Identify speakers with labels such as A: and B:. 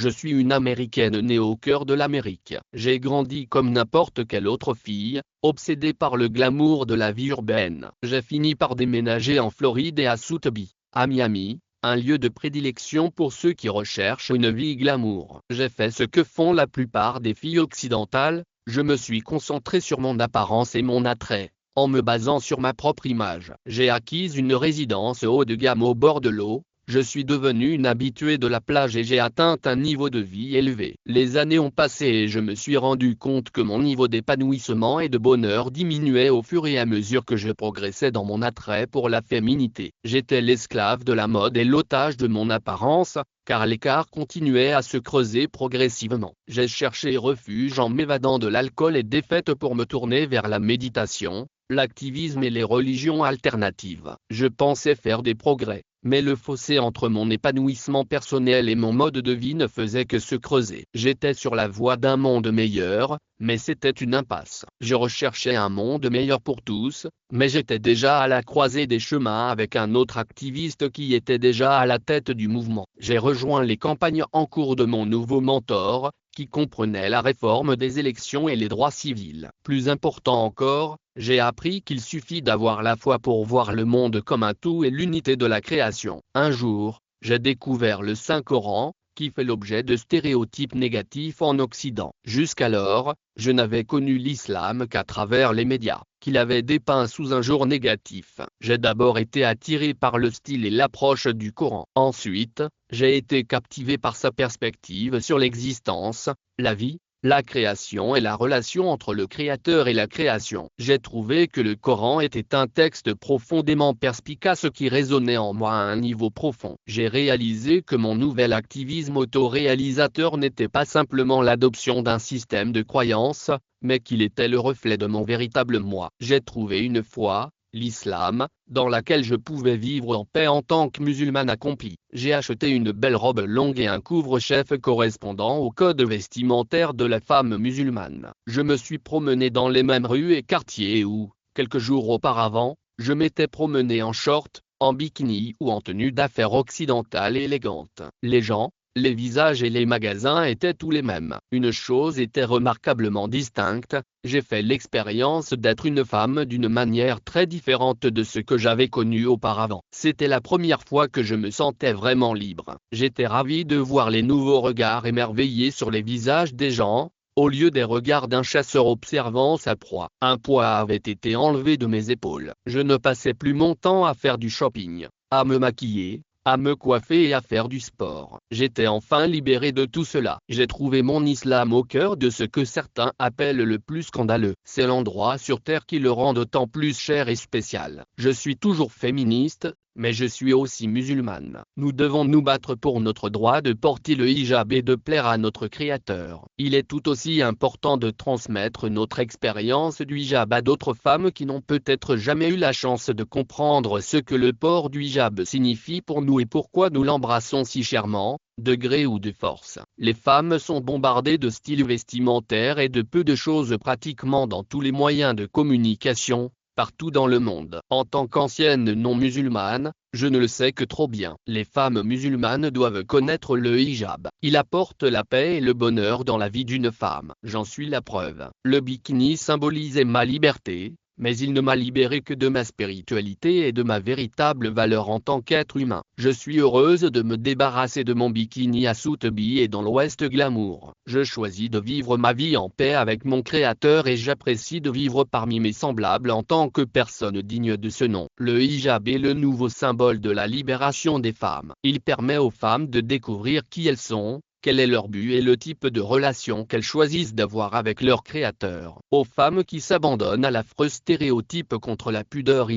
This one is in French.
A: Je suis une Américaine née au cœur de l'Amérique. J'ai grandi comme n'importe quelle autre fille, obsédée par le glamour de la vie urbaine. J'ai fini par déménager en Floride et à Sotheby, à Miami, un lieu de prédilection pour ceux qui recherchent une vie glamour. J'ai fait ce que font la plupart des filles occidentales, je me suis concentré sur mon apparence et mon attrait. En me basant sur ma propre image, j'ai acquis une résidence haut de gamme au bord de l'eau. Je suis devenu une habituée de la plage et j'ai atteint un niveau de vie élevé. Les années ont passé et je me suis rendu compte que mon niveau d'épanouissement et de bonheur diminuait au fur et à mesure que je progressais dans mon attrait pour la féminité. J'étais l'esclave de la mode et l'otage de mon apparence, car l'écart continuait à se creuser progressivement. J'ai cherché refuge en m'évadant de l'alcool et des fêtes pour me tourner vers la méditation, l'activisme et les religions alternatives. Je pensais faire des progrès, mais le fossé entre mon épanouissement personnel et mon mode de vie ne faisait que se creuser. J'étais sur la voie d'un monde meilleur, mais c'était une impasse. Je recherchais un monde meilleur pour tous, mais j'étais déjà à la croisée des chemins avec un autre activiste qui était déjà à la tête du mouvement. J'ai rejoint les campagnes en cours de mon nouveau mentor, qui comprenait la réforme des élections et les droits civils. Plus important encore, j'ai appris qu'il suffit d'avoir la foi pour voir le monde comme un tout et l'unité de la création. Un jour, j'ai découvert le Saint-Coran, qui fait l'objet de stéréotypes négatifs en Occident. Jusqu'alors, je n'avais connu l'islam qu'à travers les médias, qu'il avait dépeint sous un jour négatif. J'ai d'abord été attiré par le style et l'approche du Coran. Ensuite, j'ai été captivé par sa perspective sur l'existence, la vie, la création et la relation entre le créateur et la création. J'ai trouvé que le Coran était un texte profondément perspicace qui résonnait en moi à un niveau profond. J'ai réalisé que mon nouvel activisme autoréalisateur n'était pas simplement l'adoption d'un système de croyances, mais qu'il était le reflet de mon véritable moi. J'ai trouvé une foi, l'islam, dans laquelle je pouvais vivre en paix en tant que musulmane accomplie. J'ai acheté une belle robe longue et un couvre-chef correspondant au code vestimentaire de la femme musulmane. Je me suis promené dans les mêmes rues et quartiers où, quelques jours auparavant, je m'étais promené en short, en bikini ou en tenue d'affaires occidentale et élégante. Les gens, les visages et les magasins étaient tous les mêmes. Une chose était remarquablement distincte, j'ai fait l'expérience d'être une femme d'une manière très différente de ce que j'avais connu auparavant. C'était la première fois que je me sentais vraiment libre. J'étais ravi de voir les nouveaux regards émerveillés sur les visages des gens, au lieu des regards d'un chasseur observant sa proie. Un poids avait été enlevé de mes épaules. Je ne passais plus mon temps à faire du shopping, à me maquiller, à me coiffer et à faire du sport. J'étais enfin libéré de tout cela. J'ai trouvé mon islam au cœur de ce que certains appellent le plus scandaleux. C'est l'endroit sur terre qui le rend d'autant plus cher et spécial. Je suis toujours féministe, mais je suis aussi musulmane. Nous devons nous battre pour notre droit de porter le hijab et de plaire à notre Créateur. Il est tout aussi important de transmettre notre expérience du hijab à d'autres femmes qui n'ont peut-être jamais eu la chance de comprendre ce que le port du hijab signifie pour nous et pourquoi nous l'embrassons si chèrement, de gré ou de force. Les femmes sont bombardées de styles vestimentaires et de peu de choses pratiquement dans tous les moyens de communication, partout dans le monde. En tant qu'ancienne non-musulmane, je ne le sais que trop bien. Les femmes musulmanes doivent connaître le hijab. Il apporte la paix et le bonheur dans la vie d'une femme. J'en suis la preuve. Le bikini symbolisait ma liberté, mais il ne m'a libéré que de ma spiritualité et de ma véritable valeur en tant qu'être humain. Je suis heureuse de me débarrasser de mon bikini à Sotheby et dans l'Ouest glamour. Je choisis de vivre ma vie en paix avec mon Créateur et j'apprécie de vivre parmi mes semblables en tant que personne digne de ce nom. Le hijab est le nouveau symbole de la libération des femmes. Il permet aux femmes de découvrir qui elles sont, quel est leur but et le type de relation qu'elles choisissent d'avoir avec leur Créateur. Aux femmes qui s'abandonnent à l'affreux stéréotype contre la pudeur